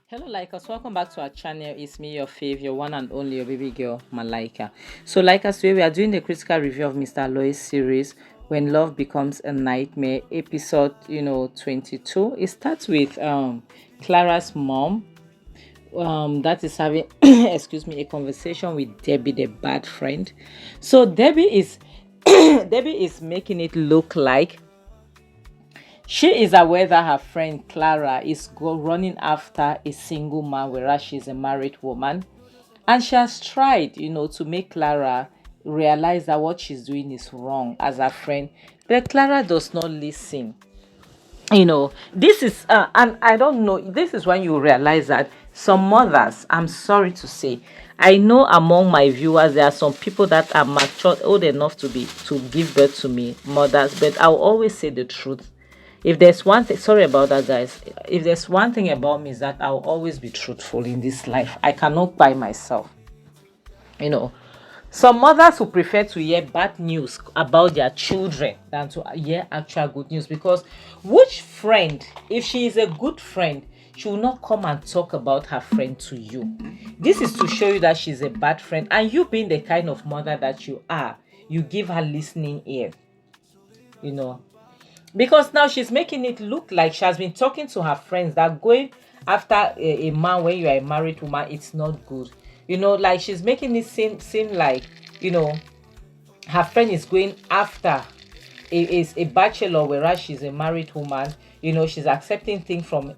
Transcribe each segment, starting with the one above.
Hello Likers, welcome back to our channel. It's me, your fave, your one and only, your baby girl Malaika. So Likers, today we are doing the critical review of Mr. Aloy's series When Love Becomes a Nightmare, episode 22. It starts with Clara's mom that is having excuse me, a conversation with Debbie, the bad friend. So Debbie is Debbie is making it look like she is aware that her friend Clara is running after a single man, whereas she's a married woman. And she has tried, to make Clara realize that what she's doing is wrong as a friend. But Clara does not listen. This is, and I don't know, this is when you realize that some mothers, I'm sorry to say, I know among my viewers, there are some people that are mature, old enough to give birth to me, mothers, but I'll always say the truth. If there's one thing, sorry about that, guys. If there's one thing about me is that I'll always be truthful in this life. I cannot buy myself. Some mothers who prefer to hear bad news about their children than to hear actual good news. Because which friend, if she is a good friend, she will not come and talk about her friend to you. This is to show you that she's a bad friend. And you being the kind of mother that you are, you give her listening ear. Because now she's making it look like she has been talking to her friends that going after a man when you are a married woman, it's not good. Like she's making it seem like, her friend is going after a bachelor, whereas she's a married woman. She's accepting things from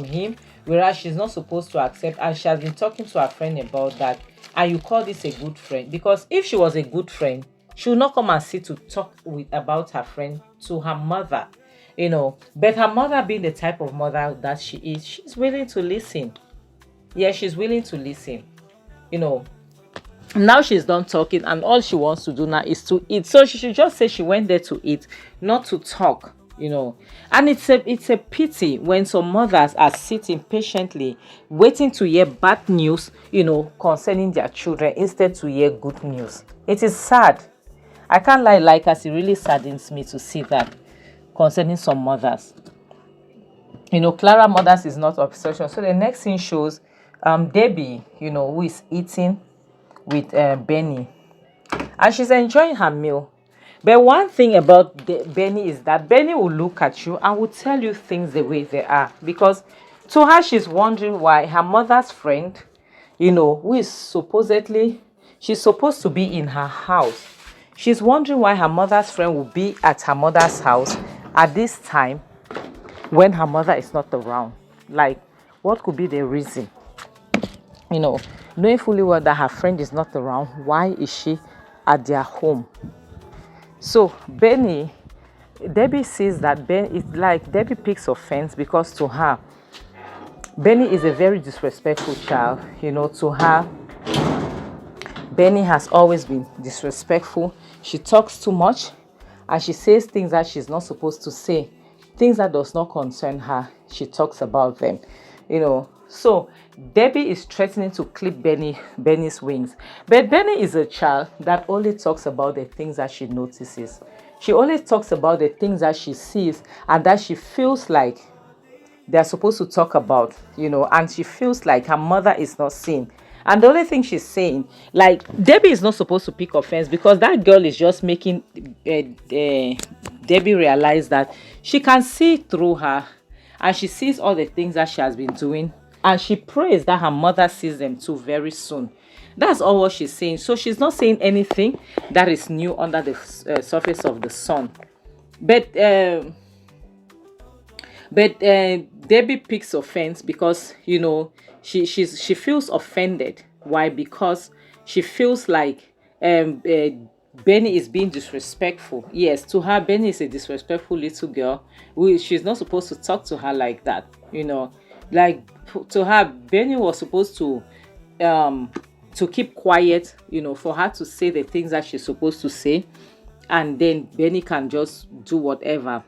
him, whereas she's not supposed to accept. And she has been talking to her friend about that. And you call this a good friend? Because if she was a good friend, she will not come and sit to talk about her friend to her mother, But her mother, being the type of mother that she is, she's willing to listen. Yeah, she's willing to listen. Now she's done talking, and all she wants to do now is to eat. So she should just say she went there to eat, not to talk. And it's a pity when some mothers are sitting patiently waiting to hear bad news, concerning their children instead to hear good news. It is sad. I can't lie, like us, it really saddens me to see that concerning some mothers. Clara mothers is not obsession. So the next thing shows Debbie, who is eating with Benny. And she's enjoying her meal. But one thing about Benny is that Benny will look at you and will tell you things the way they are. Because to her, she's wondering why her mother's friend, who is she's supposed to be in her house. She's wondering why her mother's friend will be at her mother's house at this time when her mother is not around. Like, what could be the reason? Knowing fully well that her friend is not around, why is she at their home? So Debbie sees that Debbie picks offense because to her, Benny is a very disrespectful child. To her, Benny has always been disrespectful. She talks too much and she says things that she's not supposed to say. Things that does not concern her, she talks about them. So Debbie is threatening to clip Benny's wings. But Benny is a child that only talks about the things that she notices. She only talks about the things that she sees and that she feels like they're supposed to talk about, and she feels like her mother is not seeing. And the only thing she's saying, like, Debbie is not supposed to pick offense because that girl is just making Debbie realize that she can see through her and she sees all the things that she has been doing. And she prays that her mother sees them too very soon. That's all what she's saying. So she's not saying anything that is new under the surface of the sun. But Debbie picks offense because she feels offended. Why? Because she feels like Benny is being disrespectful. Yes, to her, Benny is a disrespectful little girl. She's not supposed to talk to her like that. Like, to her, Benny was supposed to keep quiet. For her to say the things that she's supposed to say, and then Benny can just do whatever.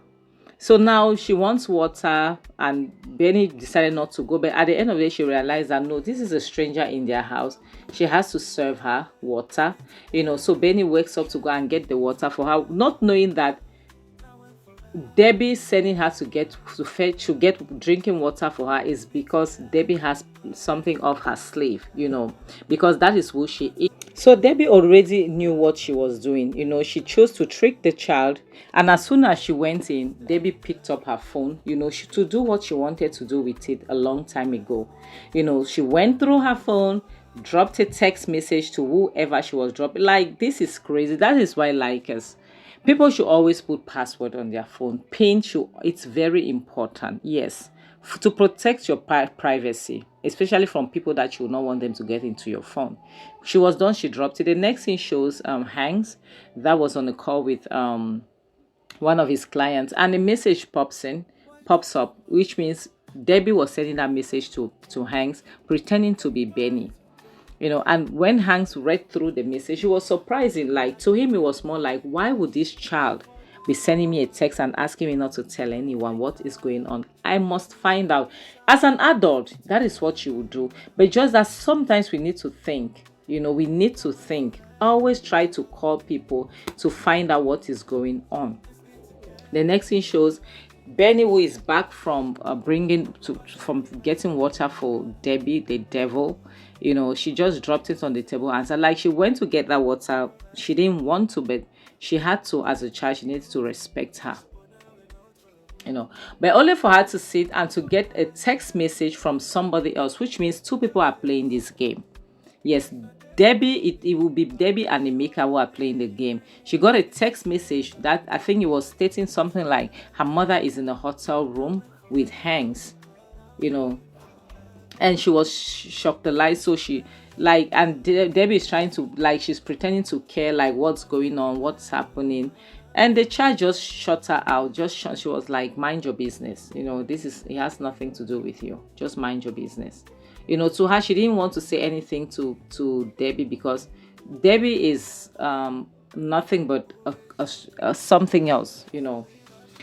So now she wants water, and Benny decided not to go. But at the end of the day, she realized that no, this is a stranger in their house. She has to serve her water. So Benny wakes up to go and get the water for her, not knowing that Debbie sending her to get drinking water for her is because Debbie has something of her slave, because that is who she is. So Debbie already knew what she was doing. She chose to trick the child, and as soon as she went in, Debbie picked up her phone, to do what she wanted to do with it a long time ago. She went through her phone, dropped a text message to whoever she was dropping. Like, this is crazy. That is why, like us, people should always put password on their phone. Pin should, it's very important. Yes, to protect your privacy, especially from people that you not want them to get into your phone. She was done. She dropped it. The next thing shows Hanks that was on a call with one of his clients, and a message pops up, which means Debbie was sending that message to Hanks, pretending to be Benny. And when Hanks read through the message, it was surprising. Like, to him, it was more like, why would this child be sending me a text and asking me not to tell anyone what is going on? I must find out. As an adult, that is what you would do. But just that sometimes we need to think. We need to think. Always try to call people to find out what is going on. The next thing shows Benny, who is back from from getting water for Debbie, the devil. She just dropped it on the table and said, like, she went to get that water. She didn't want to, but she had to. As a child, she needs to respect her. But only for her to sit and to get a text message from somebody else, which means two people are playing this game. Yes, Debbie, it will be Debbie and Emeka who are playing the game. She got a text message that I think it was stating something like her mother is in a hotel room with Hanks, and she was shocked the light. So she, like, and Debbie is trying to, like, she's pretending to care, like, what's going on, what's happening. And the child just shut her out. She was like, mind your business. It has nothing to do with you. Just mind your business. To her, she didn't want to say anything to Debbie, because Debbie is nothing but a something else.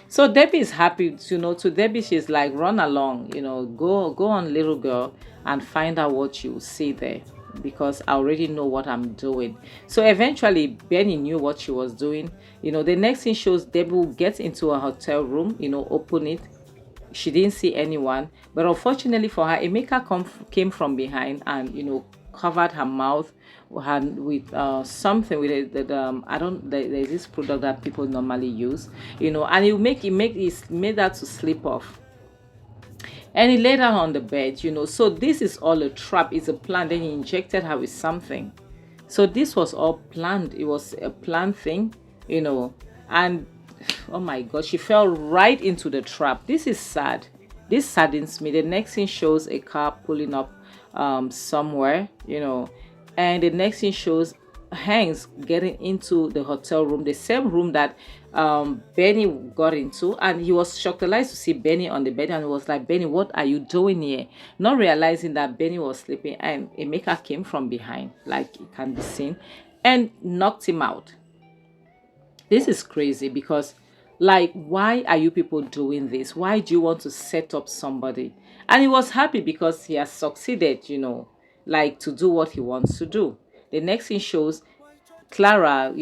So Debbie is happy. To Debbie, she's like, run along. Go on, little girl, and find out what you see there, because I already know what I'm doing. So eventually, Benny knew what she was doing. The next thing shows Debbie will get into a hotel room. Open it. She didn't see anyone, but unfortunately for her, Emeka came from behind and covered her mouth with something with it that there's this product that people normally use, and it made her to slip off. And he laid her on the bed, so this is all a trap. It's a plan. Then he injected her with something. So this was all planned. It was a planned thing, and oh my god, she fell right into the trap. This is sad. This saddens me. The next thing shows a car pulling up somewhere, and the next thing shows Hanks getting into the hotel room, the same room that Benny got into, and he was shocked to see Benny on the bed, and he was like, Benny, what are you doing here? Not realizing that Benny was sleeping, and Emeka came from behind, like it can be seen, and knocked him out. This is crazy, because, like, why are you people doing this? Why do you want to set up somebody? And he was happy because he has succeeded, like, to do what he wants to do. The next thing shows Clara,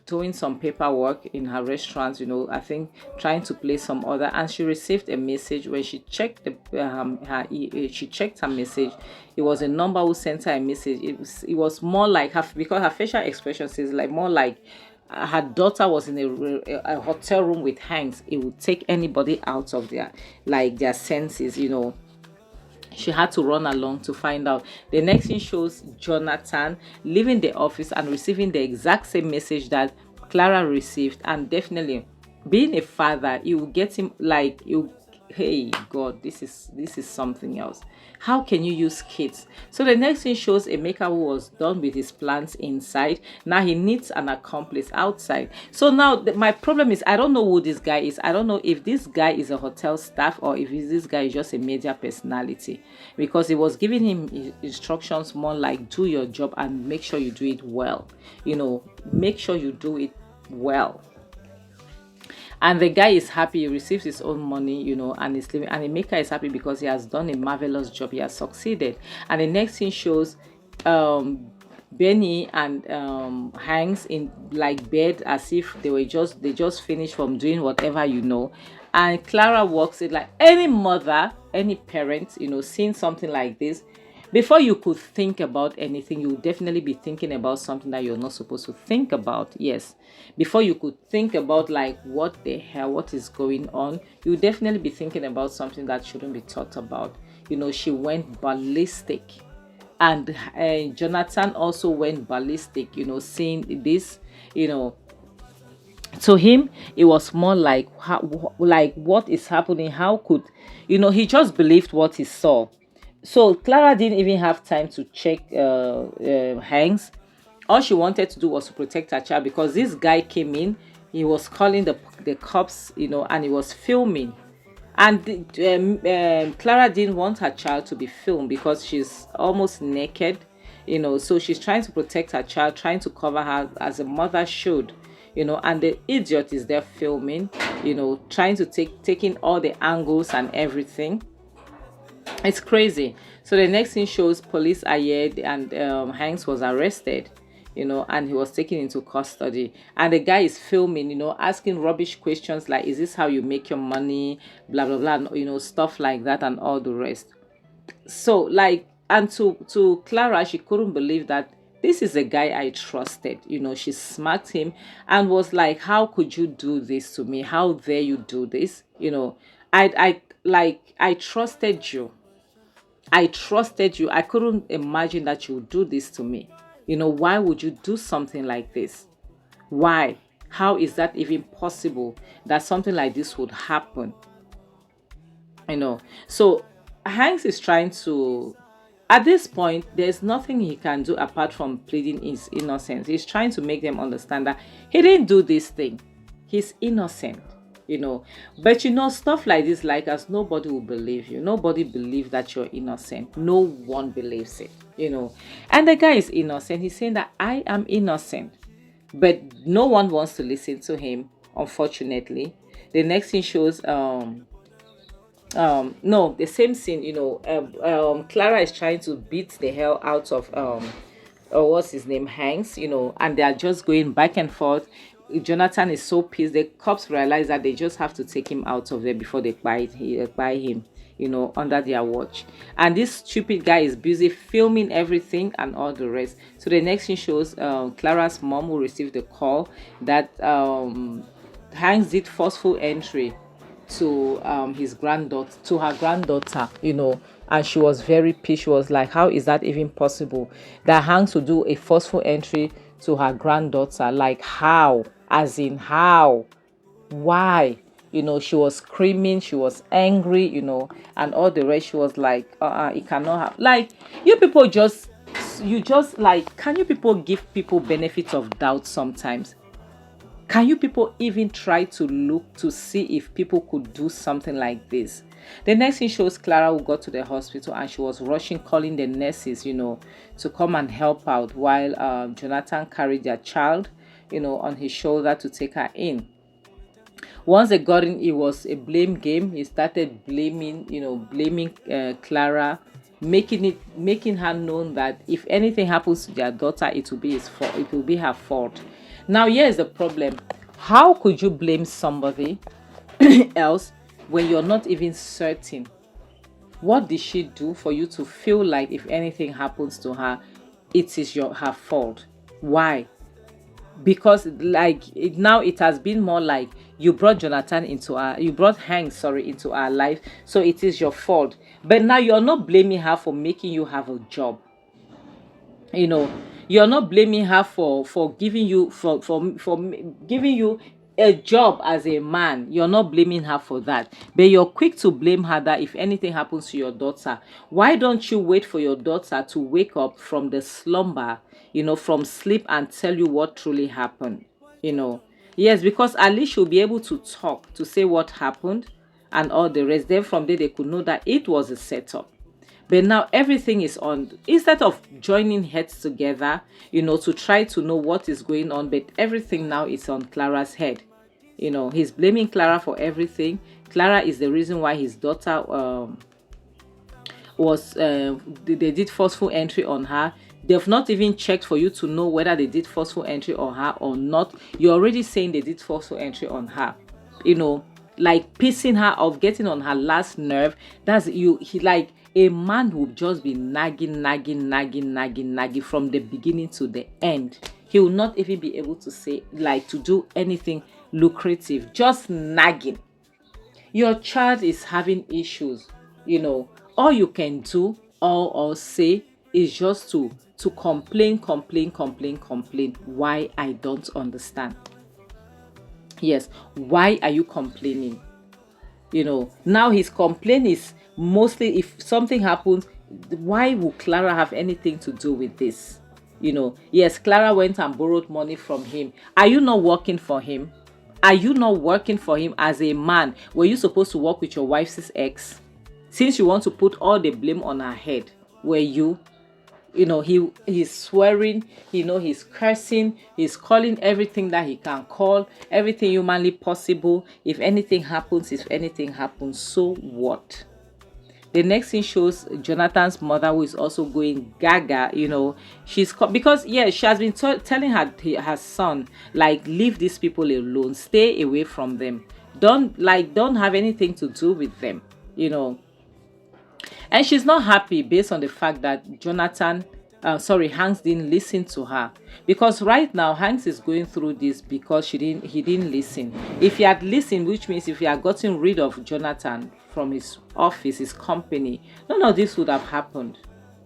doing some paperwork in her restaurant, I think trying to play some order, and she received a message. When she checked she checked her message, it was a number who sent her a message. It was more like her, because her facial expression says, like, more like her daughter was in a hotel room with Hanks. It would take anybody out of their senses. She had to run along to find out. The next thing shows Jonathan leaving the office and receiving the exact same message that Clara received. And definitely, being a father, it will get him, like, hey god, this is something else. How can you use kids? So the next thing shows Emeka, who was done with his plans inside. Now he needs an accomplice outside. So now my problem is, I don't know who this guy is. I don't know if this guy is a hotel staff or if this guy is just a media personality, because he was giving him instructions more like, do your job and make sure you do it well. Make sure you do it well. And the guy is happy. He receives his own money, and he's living. And Emeka is happy because he has done a marvelous job. He has succeeded. And the next thing shows Benny and hangs in like bed as if they just finished from doing whatever, and Clara walks in. Like any mother, any parent, seeing something like this, before you could think about anything, you would definitely be thinking about something that you're not supposed to think about. Yes, before you could think about like what the hell, what is going on, you would definitely be thinking about something that shouldn't be thought about. She went ballistic, and Jonathan also went ballistic, seeing this. To him it was more like, how, like, what is happening? How could, he just believed what he saw. So Clara didn't even have time to check Hanks. All she wanted to do was to protect her child, because this guy came in. He was calling the cops, and he was filming. And Clara didn't want her child to be filmed because she's almost naked, so she's trying to protect her child, trying to cover her as a mother should, and the idiot is there filming, trying to taking all the angles and everything. It's crazy. So the next thing shows police are here, and Hanks was arrested, and he was taken into custody. And the guy is filming, asking rubbish questions like, is this how you make your money? Blah, blah, blah, stuff like that and all the rest. So, like, and to Clara, she couldn't believe that this is a guy I trusted. She smacked him and was like, how could you do this to me? How dare you do this? I trusted you. I trusted you. I couldn't imagine that you would do this to me. Why would you do something like this? Why? How is that even possible that something like this would happen? So Hanks is trying to, at this point, there's nothing he can do apart from pleading his innocence. He's trying to make them understand that he didn't do this thing. He's innocent. But stuff like this, like, as nobody will believe you. Nobody believes that you're innocent. No one believes it. And the guy is innocent. He's saying that I am innocent, but no one wants to listen to him, unfortunately. The next thing shows no, the same scene, Clara is trying to beat the hell out of what's his name, Hanks, and they are just going back and forth. Jonathan is so pissed. The cops realize that they just have to take him out of there before they buy him, under their watch. And this stupid guy is busy filming everything and all the rest. So the next thing shows Clara's mom, who received the call that Hanks did forceful entry to her granddaughter, and she was very pissed. She was like, how is that even possible that Hanks would do a forceful entry to her granddaughter? Like, how? As in how? Why? She was screaming, she was angry, and all the rest. She was like, it cannot have, like, you just like, can you people give people benefits of doubt sometimes? Can you people even try to look to see if people could do something like this? The next thing shows Clara, who got to the hospital, and she was rushing, calling the nurses, to come and help out, while Jonathan carried their child, on his shoulder to take her in. Once they got in, it was a blame game. He started blaming Clara, making her known that if anything happens to their daughter, it will be his fault. It will be her fault. Now, here's the problem. How could you blame somebody else when you're not even certain? What did she do for you to feel like if anything happens to her, it is her fault? Why? Because now it has been more like you brought Hank, into our life, so it is your fault. But now you're not blaming her for making you have a job. You're not blaming her for giving you for giving you a job as a man. You're not blaming her for that, but you're quick to blame her that if anything happens to your daughter. Why don't you wait for your daughter to wake up from the slumber, from sleep, and tell you what truly happened? Yes, because at least she'll be able to talk, to say what happened and all the rest. Then from there they could know that it was a setup. But now everything is on, instead of joining heads together, to try to know what is going on, but everything now is on Clara's head. He's blaming Clara for everything. Clara is the reason why his daughter they did forceful entry on her. They've not even checked for you to know whether they did forceful entry on her or not. You're already saying they did forceful entry on her. Like pissing her off, getting on her last nerve. That's you. He like a man who just be nagging from the beginning to the end. He will not even be able to say, like, to do anything lucrative. Just nagging. Your child is having issues. All you can do or say is just to complain. Why? I don't understand. Yes, why are you complaining? Now his complaint is mostly if something happens, why would Clara have anything to do with this? Yes, Clara went and borrowed money from him. Are you not working for him? Are you not working for him as a man? Were you supposed to work with your wife's ex? Since you want to put all the blame on her head, were you? He's swearing, he's cursing, he's calling everything that he can call, everything humanly possible. If anything happens, so what? The next thing shows Jonathan's mother, who is also going gaga. She's because she has been telling her son, like, leave these people alone, stay away from them, don't have anything to do with them. And she's not happy based on the fact that Hanks didn't listen to her. Because right now, Hanks is going through this because he didn't listen. If he had listened, which means if he had gotten rid of Jonathan from his office, his company, none of this would have happened.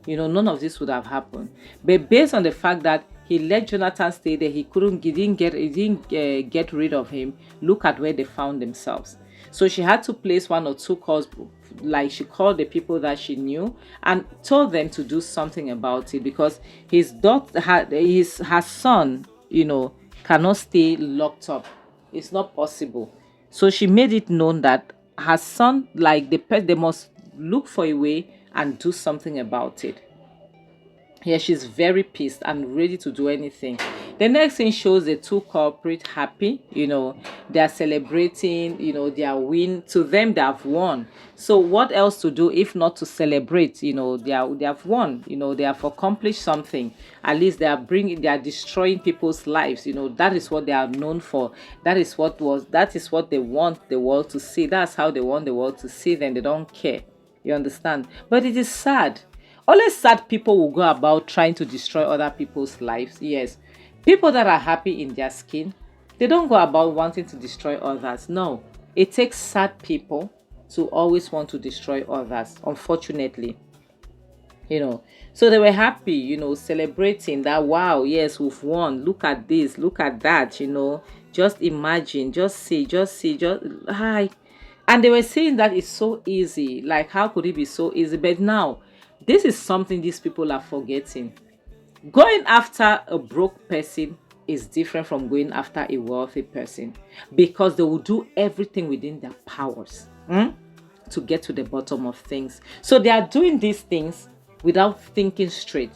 None of this would have happened. But based on the fact that he let Jonathan stay there, he didn't get rid of him. Look at where they found themselves. So she had to place 1 or 2 calls, like she called the people that she knew and told them to do something about it, because her son, cannot stay locked up. It's not possible. So she made it known that her son, like they must look for a way and do something about it. Yeah, she's very pissed and ready to do anything. The next thing shows the 2 culprits happy. They are celebrating, their win. To them, they have won. So what else to do if not to celebrate? They have won. They have accomplished something. At least they are destroying people's lives. That is what they are known for. That is what they want the world to see. That's how they want the world to see them. They don't care. You understand? But it is sad. Only sad people will go about trying to destroy other people's lives. Yes. People that are happy in their skin, they don't go about wanting to destroy others. No. It takes sad people to always want to destroy others, unfortunately. So they were happy, celebrating that, wow, yes, we've won. Look at this, look at that, Just imagine, just see, hi. And they were saying that it's so easy. Like, how could it be so easy? But now, this is something these people are forgetting. Going after a broke person is different from going after a wealthy person, because they will do everything within their powers to get to the bottom of things. So they are doing these things without thinking straight.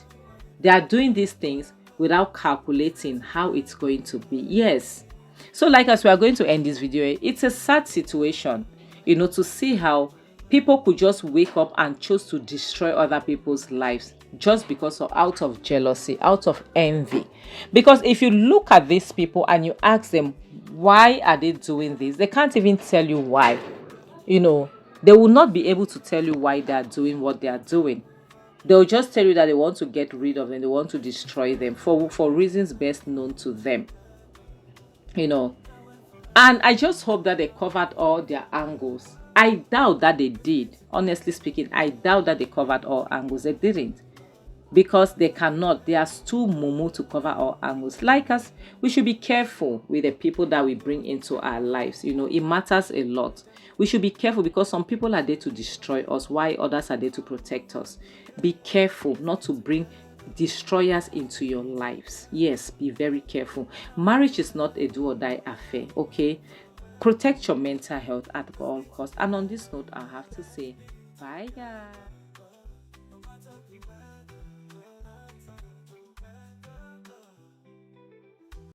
They are doing these things without calculating how it's going to be. Yes. So like as we are going to end this video, it's a sad situation, to see how people could just wake up and choose to destroy other people's lives just because of out of jealousy, out of envy. Because if you look at these people and you ask them, why are they doing this? They can't even tell you why. They will not be able to tell you why they are doing what they are doing. They'll just tell you that they want to get rid of them. They want to destroy them for reasons best known to them. And I just hope that they covered all their angles. I doubt that they did. Honestly speaking, I doubt that they covered all angles. They didn't. Because they cannot. They are too mumu to cover all angles. Like us, we should be careful with the people that we bring into our lives. It matters a lot. We should be careful because some people are there to destroy us, while others are there to protect us. Be careful not to bring destroyers into your lives. Yes, be very careful. Marriage is not a do or die affair, okay? Protect your mental health at all costs. And on this note, I have to say bye, guys.